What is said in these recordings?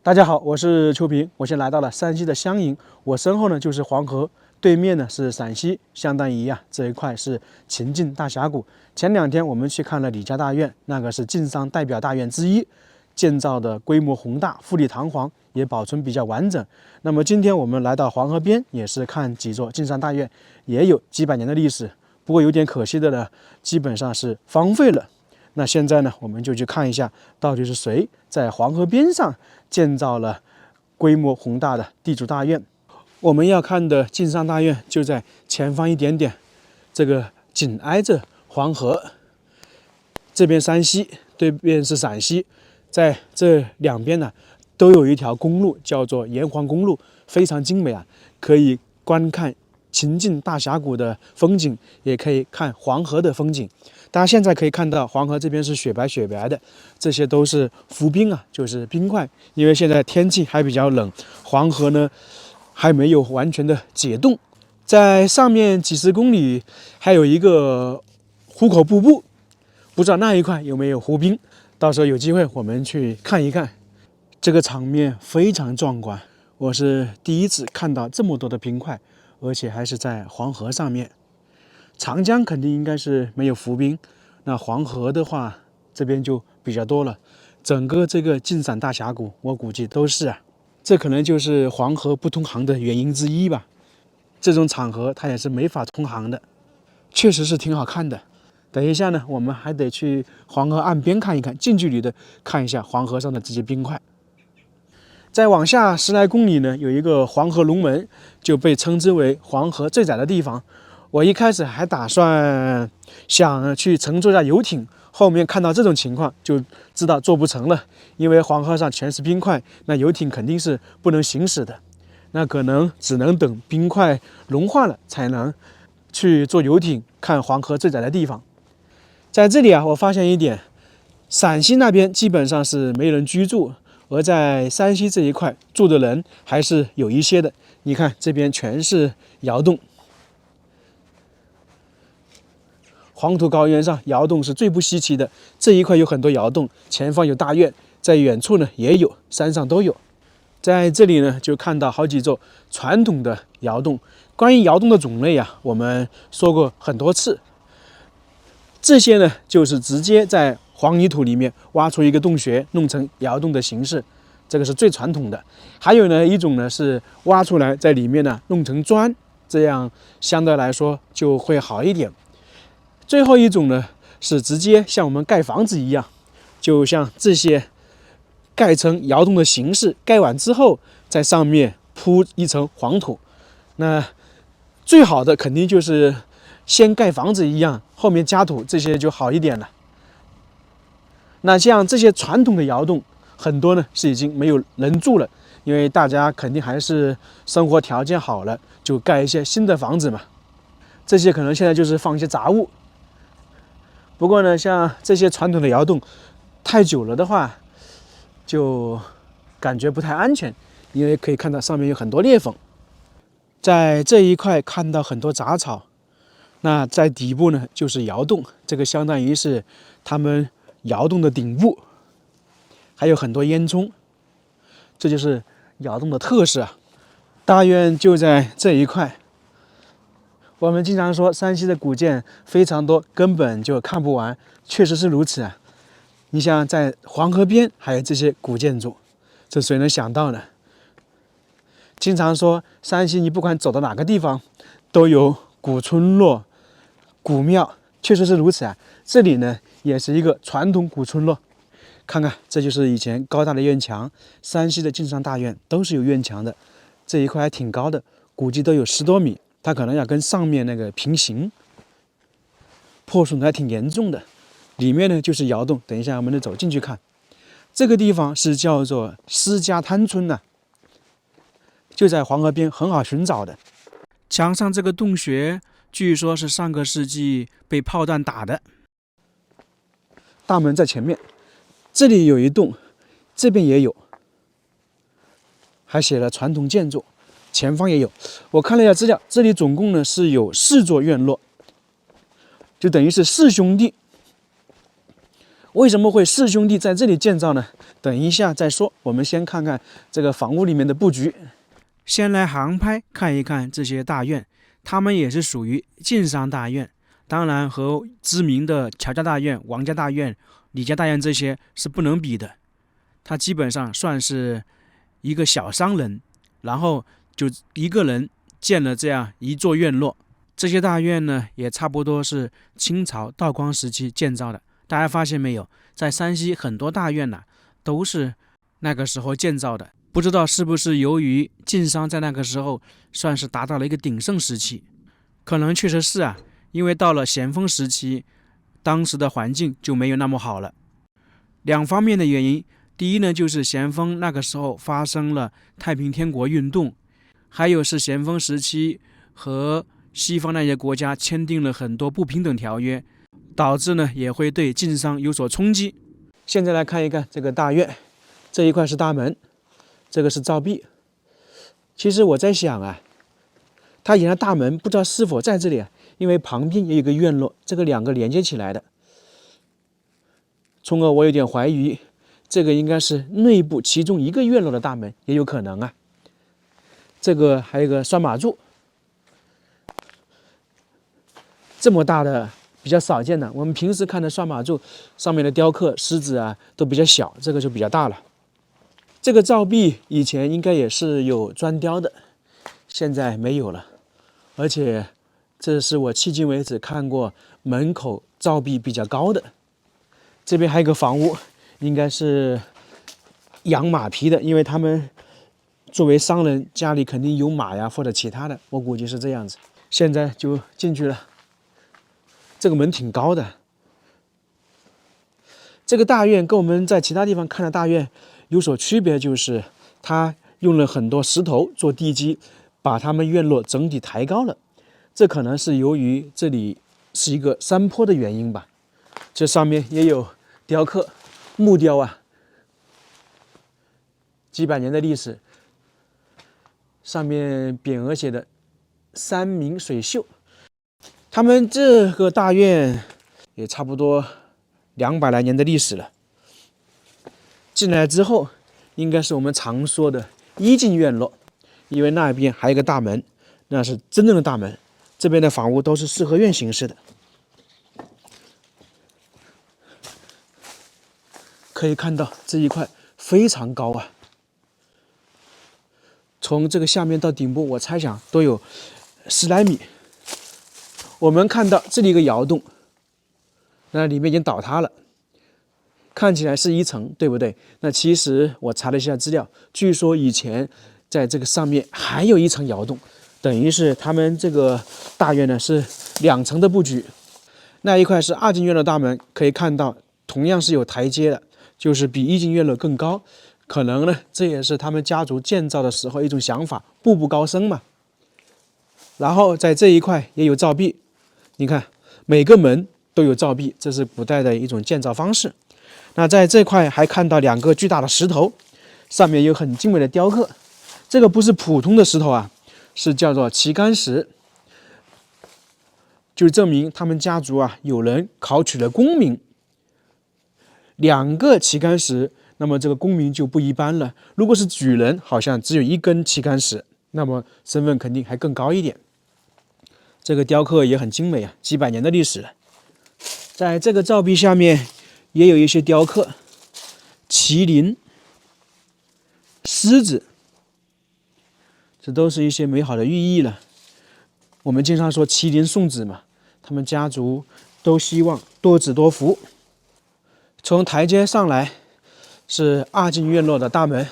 大家好，我是秋平，我现在来到了山西的襄阴，我身后呢就是黄河，对面呢是陕西，相当于这一块是秦晋大峡谷。前2天我们去看了李家大院，那个是晋商代表大院之一，建造的规模宏大，富丽堂皇，也保存比较完整。那么今天我们来到黄河边，也是看几座晋商大院，也有几百年的历史。不过有点可惜的呢，基本上是荒废了。那现在呢，我们就去看一下，到底是谁在黄河边上建造了规模宏大的地主大院。我们要看的晋商大院就在前方一点点，这个紧挨着黄河，这边山西，对面是陕西，在这两边呢都有一条公路，叫做沿黄公路，非常精美啊，可以观看秦晋大峡谷的风景，也可以看黄河的风景。大家现在可以看到黄河这边是雪白雪白的，这些都是浮冰啊，就是冰块。因为现在天气还比较冷，黄河呢还没有完全的解冻。在上面几十公里还有一个壶口瀑布，不知道那一块有没有湖冰，到时候有机会我们去看一看。这个场面非常壮观，我是第一次看到这么多的冰块，而且还是在黄河上面。长江肯定应该是没有浮冰，那黄河的话，这边就比较多了。整个这个晋陕大峡谷，我估计都是啊，这可能就是黄河不通航的原因之一吧。这种场合它也是没法通航的，确实是挺好看的。等一下呢，我们还得去黄河岸边看一看，近距离的看一下黄河上的这些冰块。再往下10来公里呢，有一个黄河龙门，就被称之为黄河最窄的地方。我一开始还打算想去乘坐一下游艇，后面看到这种情况就知道做不成了，因为黄河上全是冰块，那游艇肯定是不能行驶的，那可能只能等冰块融化了才能去坐游艇看黄河最窄的地方。在这里啊，我发现一点，陕西那边基本上是没人居住，而在山西这一块住的人还是有一些的。你看这边全是窑洞。黄土高原上窑洞是最不稀奇的，这一块有很多窑洞，前方有大院，在远处呢也有，山上都有。在这里呢就看到好几座传统的窑洞。关于窑洞的种类啊，我们说过很多次，这些呢就是直接在黄泥土里面挖出一个洞穴，弄成窑洞的形式，这个是最传统的。还有呢一种呢是挖出来在里面呢弄成砖，这样相对来说就会好一点。最后一种呢，是直接像我们盖房子一样，就像这些盖成窑洞的形式，盖完之后在上面铺一层黄土。那最好的肯定就是先盖房子一样，后面加土，这些就好一点了。那像这些传统的窑洞，很多呢是已经没有人住了，因为大家肯定还是生活条件好了，就盖一些新的房子嘛。这些可能现在就是放一些杂物。不过呢，像这些传统的窑洞，太久了的话，就感觉不太安全，因为可以看到上面有很多裂缝。在这一块看到很多杂草，那在底部呢就是窑洞，这个相当于是他们窑洞的顶部，还有很多烟囱，这就是窑洞的特色啊。大院就在这一块。我们经常说山西的古建非常多，根本就看不完，确实是如此啊。你像在黄河边还有这些古建筑，这谁能想到呢？经常说山西你不管走到哪个地方都有古村落、古庙，确实是如此啊。这里呢也是一个传统古村落，看看这就是以前高大的院墙，山西的晋商大院都是有院墙的，这一块还挺高的，估计都有10多米。它可能要跟上面那个平行，破损还挺严重的。里面呢就是窑洞，等一下我们得走进去看。这个地方是叫做施家滩村呢，就在黄河边，很好寻找的。墙上这个洞穴，据说是上个世纪被炮弹打的。大门在前面，这里有一洞，这边也有，还写了传统建筑。前方也有，我看了一下资料，这里总共呢是有4座院落，就等于是4兄弟。为什么会四兄弟在这里建造呢？等一下再说。我们先看看这个房屋里面的布局。先来航拍看一看这些大院，它们也是属于晋商大院，当然和知名的乔家大院、王家大院、李家大院这些是不能比的。它基本上算是一个小商人，然后就一个人建了这样一座院落。这些大院呢，也差不多是清朝道光时期建造的。大家发现没有，在山西很多大院都是那个时候建造的。不知道是不是由于晋商在那个时候算是达到了一个鼎盛时期，可能确实是啊，因为到了咸丰时期，当时的环境就没有那么好了。两方面的原因，第一呢，就是咸丰那个时候发生了太平天国运动，还有是咸丰时期和西方那些国家签订了很多不平等条约，导致呢也会对晋商有所冲击。现在来看一看这个大院，这一块是大门，这个是照壁。其实我在想啊，它原来大门不知道是否在这里啊，因为旁边也有一个院落，这个两个连接起来的。从而我有点怀疑，这个应该是内部其中一个院落的大门，也有可能啊。这个还有个拴马柱，这么大的比较少见的。我们平时看的拴马柱上面的雕刻狮子啊都比较小，这个就比较大了。这个照壁以前应该也是有砖雕的，现在没有了。而且这是我迄今为止看过门口照壁比较高的。这边还有个房屋，应该是养马匹的，因为他们作为商人，家里肯定有马呀或者其他的，我估计是这样子。现在就进去了，这个门挺高的。这个大院跟我们在其他地方看的大院有所区别，就是它用了很多石头做地基，把它们院落整体抬高了。这可能是由于这里是一个山坡的原因吧。这上面也有雕刻，木雕啊，几百年的历史。上面匾额写的“山明水秀”。他们这个大院也差不多200来年的历史了。进来之后，应该是我们常说的一进院落，因为那边还有一个大门，那是真正的大门。这边的房屋都是四合院形式的。可以看到这一块非常高啊，从这个下面到顶部，我猜想都有10来米。我们看到这里一个窑洞，那里面已经倒塌了，看起来是一层，对不对？那其实我查了一下资料，据说以前在这个上面还有一层窑洞，等于是他们这个大院呢是2层的布局。那一块是2进院落大门，可以看到同样是有台阶的，就是比1进院落更高。可能呢，这也是他们家族建造的时候一种想法，步步高升嘛。然后在这一块也有照壁，你看每个门都有照壁，这是古代的一种建造方式。那在这块还看到2个巨大的石头，上面有很精美的雕刻。这个不是普通的石头啊，是叫做旗杆石，就证明他们家族啊有人考取了功名。2个旗杆石，那么这个功名就不一般了。如果是举人，好像只有1根旗杆石，那么身份肯定还更高一点。这个雕刻也很精美啊，几百年的历史了。在这个照壁下面也有一些雕刻，麒麟、狮子，这都是一些美好的寓意了。我们经常说麒麟送子嘛，他们家族都希望多子多福。从台阶上来是2进院落的大门，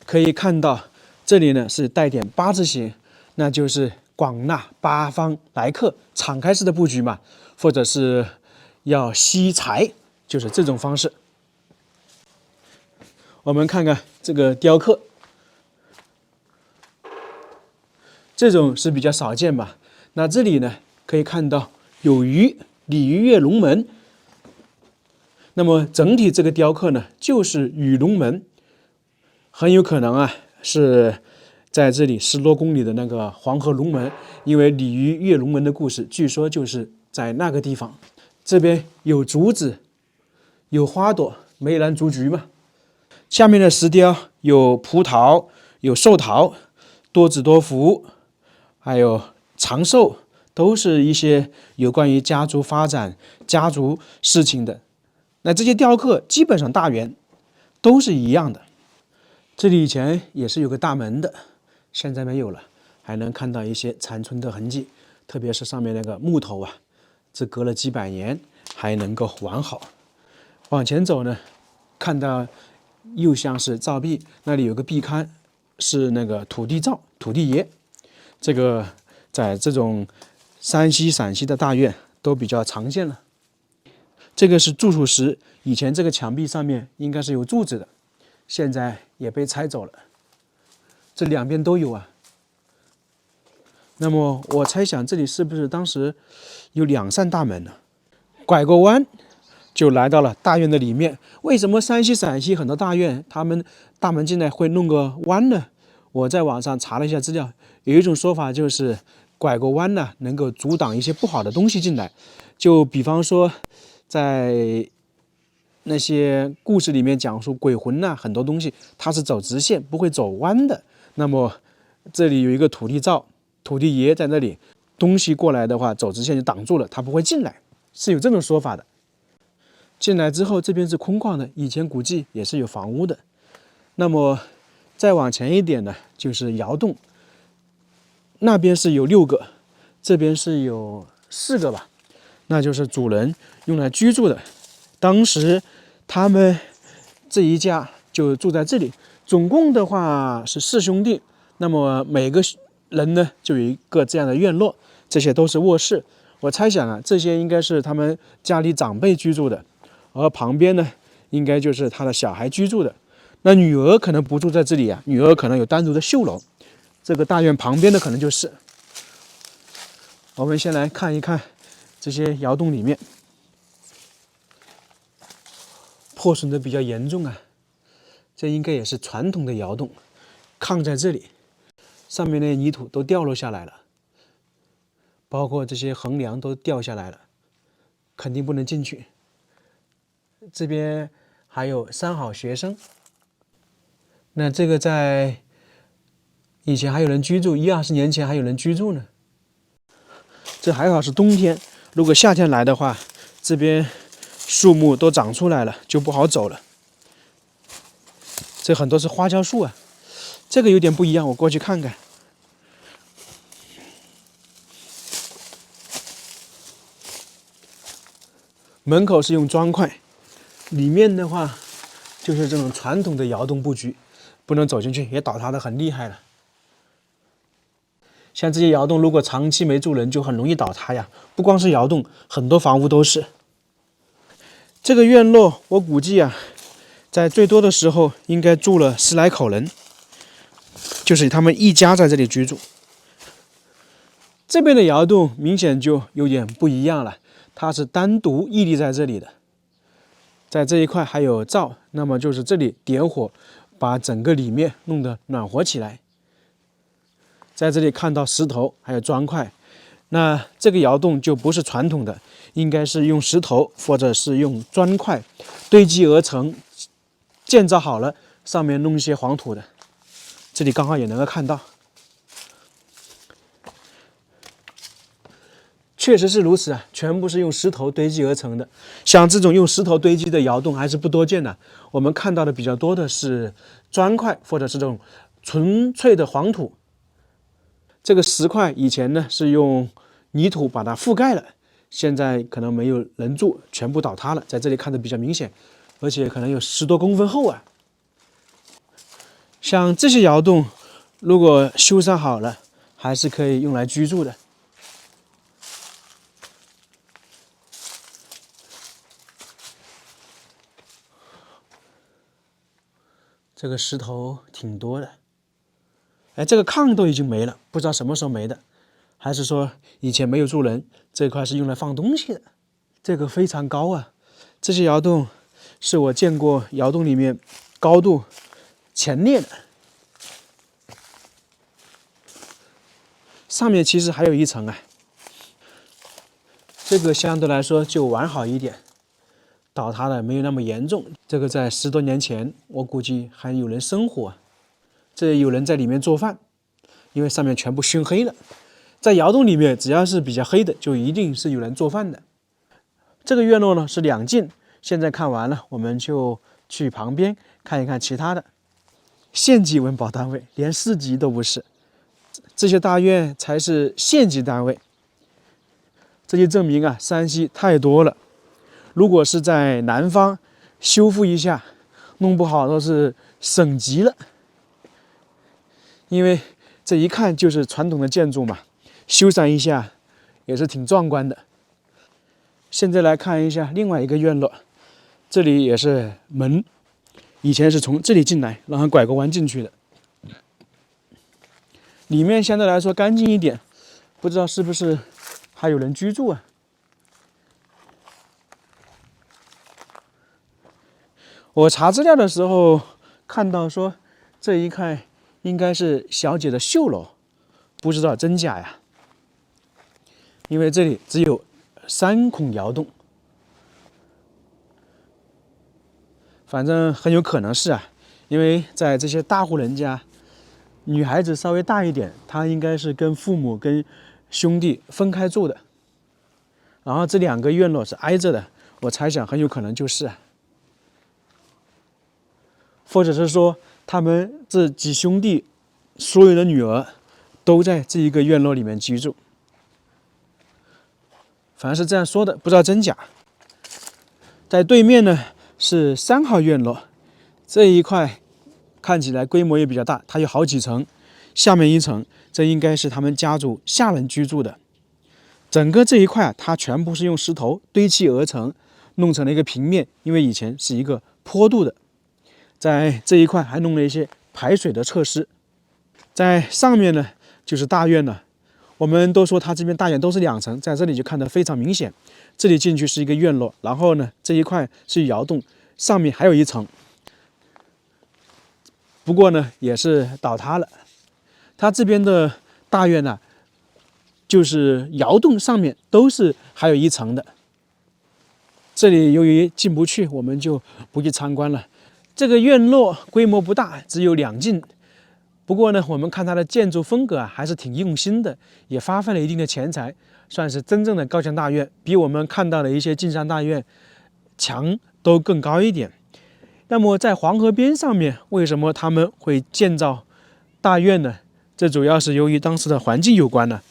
可以看到这里呢是带点8字形，那就是广纳8方来客，敞开式的布局嘛，或者是要吸财，就是这种方式。我们看看这个雕刻，这种是比较少见吧。那这里呢可以看到有鱼，鲤鱼跃龙门。那么整体这个雕刻呢就是鱼龙门，很有可能啊是在这里10多公里的那个黄河龙门，因为鲤鱼跃龙门的故事据说就是在那个地方。这边有竹子，有花朵，梅兰竹菊嘛。下面的石雕有葡萄，有寿桃，多子多福，还有长寿，都是一些有关于家族发展、家族事情的。那这些雕刻基本上大圆都是一样的。这里以前也是有个大门的，现在没有了，还能看到一些残存的痕迹，特别是上面那个木头啊，这隔了几百年还能够完好。往前走呢，看到右厢是灶壁，那里有个壁龛，是那个土地灶、土地爷。这个在这种山西、陕西的大院都比较常见了。这个是住处石，以前这个墙壁上面应该是有柱子的，现在也被拆走了。这两边都有啊。那么我猜想这里是不是当时有2扇大门呢？拐个弯就来到了大院的里面。为什么山西、陕西很多大院他们大门进来会弄个弯呢？我在网上查了一下资料，有一种说法就是拐个弯呢，能够阻挡一些不好的东西进来。就比方说，在那些故事里面讲述鬼魂呐，很多东西它是走直线，不会走弯的。那么这里有一个土地灶、土地爷在那里，东西过来的话，走直线就挡住了，它不会进来，是有这种说法的。进来之后，这边是空旷的，以前估计也是有房屋的。那么再往前一点呢，就是窑洞，那边是有6个，这边是有4个吧，那就是主人用来居住的。当时他们这一家就住在这里，总共的话是4兄弟，那么每个人呢就有一个这样的院落，这些都是卧室。我猜想啊，这些应该是他们家里长辈居住的，而旁边呢应该就是他的小孩居住的。那女儿可能不住在这里啊，女儿可能有单独的绣楼。这个大院旁边的可能就是。我们先来看一看这些窑洞里面，破损的比较严重啊，这应该也是传统的窑洞。炕在这里，上面的泥土都掉落下来了，包括这些横梁都掉下来了，肯定不能进去。这边还有3好学生，那这个在以前还有人居住，20-20年前还有人居住呢。这还好是冬天，如果夏天来的话，这边树木都长出来了，就不好走了。这很多是花椒树啊，这个有点不一样，我过去看看。门口是用砖块，里面的话就是这种传统的窑洞布局，不能走进去，也倒塌的很厉害了。像这些窑洞，如果长期没住人，就很容易倒塌呀。不光是窑洞，很多房屋都是。这个院落，我估计啊，在最多的时候应该住了10来口人，就是他们一家在这里居住。这边的窑洞明显就有点不一样了，它是单独屹立在这里的。在这一块还有灶，那么就是这里点火，把整个里面弄得暖和起来。在这里看到石头还有砖块，那这个窑洞就不是传统的，应该是用石头或者是用砖块堆积而成，建造好了，上面弄一些黄土的。这里刚好也能够看到，确实是如此啊，全部是用石头堆积而成的。像这种用石头堆积的窑洞还是不多见的，我们看到的比较多的是砖块或者是这种纯粹的黄土。这个石块以前呢是用泥土把它覆盖了，现在可能没有人住，全部倒塌了，在这里看得比较明显，而且可能有10多公分厚啊。像这些窑洞，如果修缮好了，还是可以用来居住的。这个石头挺多的。哎，这个炕都已经没了，不知道什么时候没的，还是说以前没有住人，这块是用来放东西的。这个非常高啊，这些窑洞是我见过窑洞里面高度前列的。上面其实还有一层啊，这个相对来说就完好一点。倒塌的没有那么严重。这个在10多年前，我估计还有人生活，这有人在里面做饭，因为上面全部熏黑了。在窑洞里面，只要是比较黑的，就一定是有人做饭的。这个院落呢是2进，现在看完了，我们就去旁边看一看其他的。县级文保单位，连市级都不是，这些大院才是县级单位。这就证明啊，山西太多了。如果是在南方修复一下，弄不好都是省级了。因为这一看就是传统的建筑嘛，修缮一下也是挺壮观的。现在来看一下另外一个院落，这里也是门，以前是从这里进来，然后拐个弯进去的。里面相对来说干净一点，不知道是不是还有人居住啊？我查资料的时候看到说，这一块应该是小姐的绣楼，不知道真假呀。因为这里只有3孔窑洞，反正很有可能是啊，因为在这些大户人家，女孩子稍微大一点，她应该是跟父母、跟兄弟分开住的。然后这2个院落是挨着的，我猜想很有可能就是啊，或者是说他们这几兄弟所有的女儿都在这一个院落里面居住。反正是这样说的，不知道真假。在对面呢是3号院落，这一块看起来规模也比较大，它有好几层，下面一层这应该是他们家族下人居住的。整个这一块啊，它全部是用石头堆砌而成，弄成了一个平面，因为以前是一个坡度的。在这一块还弄了一些排水的设施。在上面呢就是大院了。我们都说它这边大院都是2层，在这里就看得非常明显。这里进去是一个院落，然后呢这一块是窑洞，上面还有1层，不过呢也是倒塌了。它这边的大院呢，就是窑洞上面都是还有1层的。这里由于进不去，我们就不去参观了。这个院落规模不大，只有2进。不过呢，我们看它的建筑风格啊，还是挺用心的，也花费了一定的钱财，算是真正的高墙大院，比我们看到的一些进山大院墙都更高一点。那么在黄河边上面，为什么他们会建造大院呢？这主要是由于当时的环境有关呢。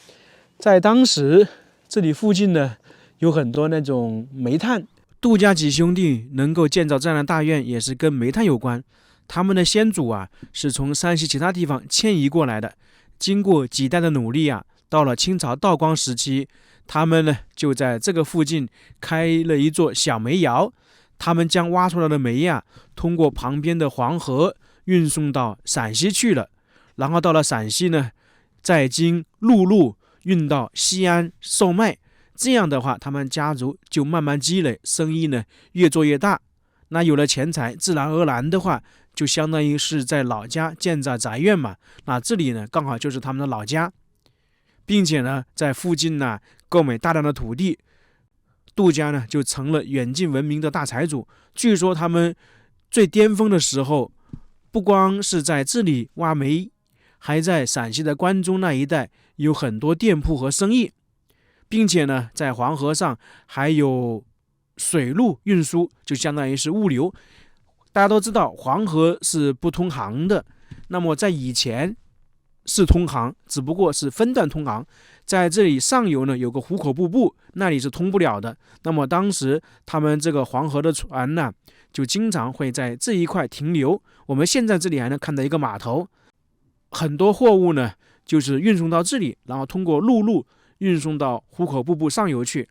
在当时这里附近呢，有很多那种煤炭，杜家几兄弟能够建造这样的大院，也是跟煤炭有关。他们的先祖啊，是从山西其他地方迁移过来的。经过几代的努力啊，到了清朝道光时期，他们呢就在这个附近开了一座小煤窑。他们将挖出来的煤呀，通过旁边的黄河运送到陕西去了。然后到了陕西呢，再经陆路运到西安售卖。这样的话，他们家族就慢慢积累，生意呢越做越大。那有了钱财，自然而然的话，就相当于是在老家建造宅院嘛。那这里呢，刚好就是他们的老家，并且呢，在附近呢购买大量的土地。杜家呢就成了远近闻名的大财主。据说他们最巅峰的时候，不光是在这里挖煤，还在陕西的关中那一带有很多店铺和生意，并且呢，在黄河上还有水路运输，就相当于是物流。大家都知道黄河是不通航的，那么在以前是通航，只不过是分段通航。在这里上游呢有个壶口瀑布，那里是通不了的。那么当时他们这个黄河的船呢，就经常会在这一块停留。我们现在这里还能看到一个码头，很多货物呢就是运送到这里，然后通过陆路运送到壶口瀑布上游去。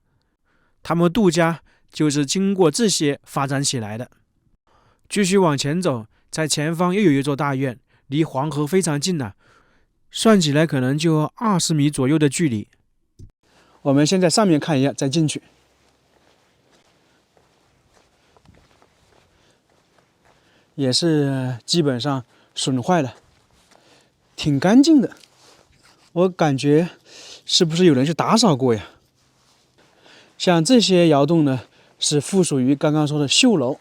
他们杜家就是经过这些发展起来的。继续往前走，在前方又有一座大院，离黄河非常近了，算起来可能就20米左右的距离。我们先在上面看一下，再进去。也是基本上损坏了，挺干净的。我感觉是不是有人去打扫过呀？像这些窑洞呢，是附属于刚刚说的绣楼，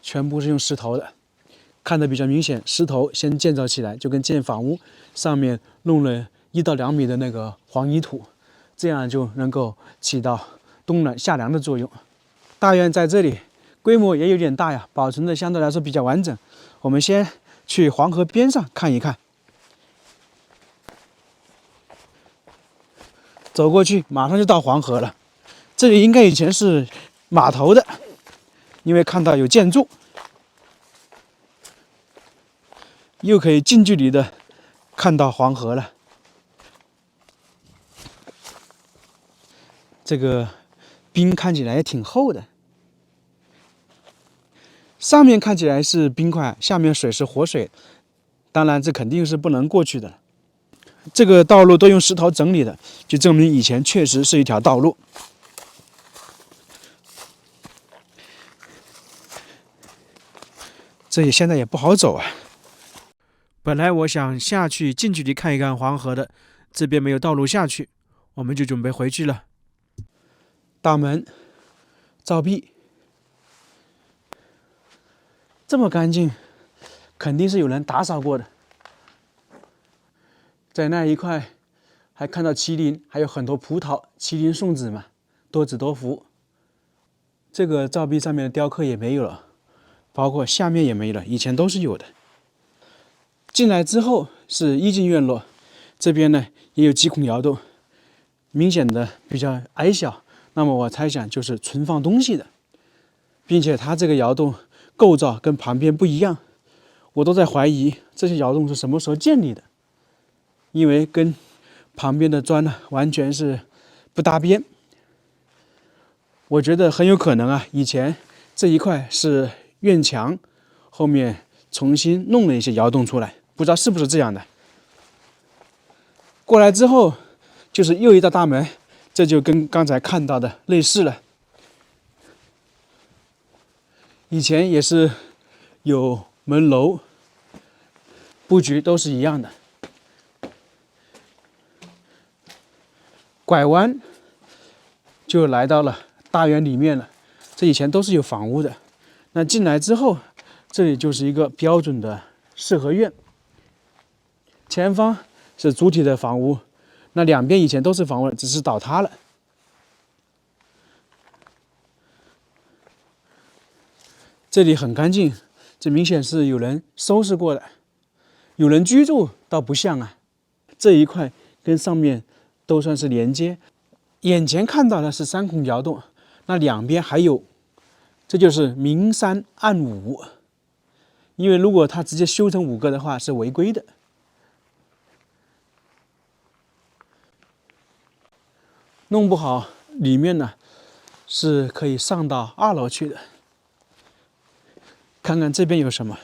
全部是用石头的，看得比较明显。石头先建造起来，就跟建房屋，上面弄了1到2米的那个黄泥土，这样就能够起到冬暖夏凉的作用。大院在这里规模也有点大呀，保存的相对来说比较完整。我们先去黄河边上看一看。走过去，马上就到黄河了。这里应该以前是码头的，因为看到有建筑，又可以近距离的看到黄河了。这个冰看起来也挺厚的，上面看起来是冰块，下面水是活水，当然这肯定是不能过去的。这个道路都用石头整理的，就证明以前确实是一条道路。这里现在也不好走啊。本来我想下去近距离看一看黄河的，这边没有道路下去，我们就准备回去了。大门照壁，这么干净，肯定是有人打扫过的。在那一块还看到麒麟，还有很多葡萄，麒麟送子嘛，多子多福。这个照壁上面的雕刻也没有了，包括下面也没了，以前都是有的。进来之后是一进院落，这边呢也有几孔窑洞，明显的比较矮小，那么我猜想就是存放东西的，并且它这个窑洞构造跟旁边不一样，我都在怀疑这些窑洞是什么时候建立的。因为跟旁边的砖呢完全是不搭边，我觉得很有可能啊，以前这一块是院墙，后面重新弄了一些窑洞出来，不知道是不是这样的。过来之后就是又一道大门，这就跟刚才看到的类似了。以前也是有门楼，布局都是一样的。拐弯就来到了大院里面了，这以前都是有房屋的。那进来之后，这里就是一个标准的四合院，前方是主体的房屋，那两边以前都是房屋，只是倒塌了。这里很干净，这明显是有人收拾过的，有人居住倒不像啊。这一块跟上面都算是连接，眼前看到的是3孔窑洞，那两边还有，这就是明3暗5，因为如果它直接修成5个的话是违规的。弄不好里面呢是可以上到2楼去的。看看这边有什么。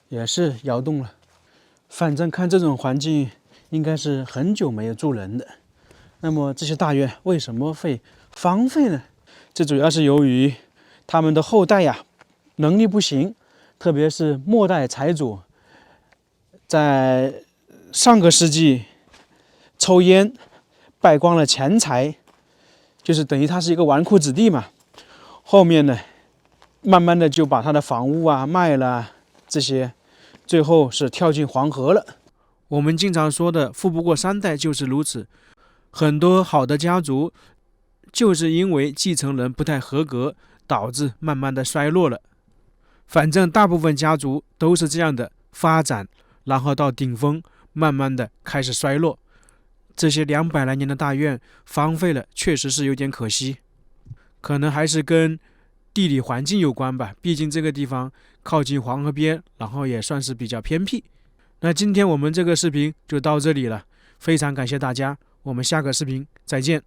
也是窑洞了，反正看这种环境，应该是很久没有住人的。那么这些大院为什么会荒废呢？这主要是由于他们的后代呀，能力不行，特别是末代财主，在上个世纪抽烟败光了钱财，就是等于他是一个纨绔子弟嘛。后面呢，慢慢的就把他的房屋啊卖了。这些最后是跳进黄河了。我们经常说的富不过3代就是如此，很多好的家族就是因为继承人不太合格，导致慢慢的衰落了。反正大部分家族都是这样的发展，然后到顶峰，慢慢的开始衰落。这些200来年的大院荒废了，确实是有点可惜，可能还是跟地理环境有关吧，毕竟这个地方靠近黄河边，然后也算是比较偏僻。那今天我们这个视频就到这里了，非常感谢大家，我们下个视频再见。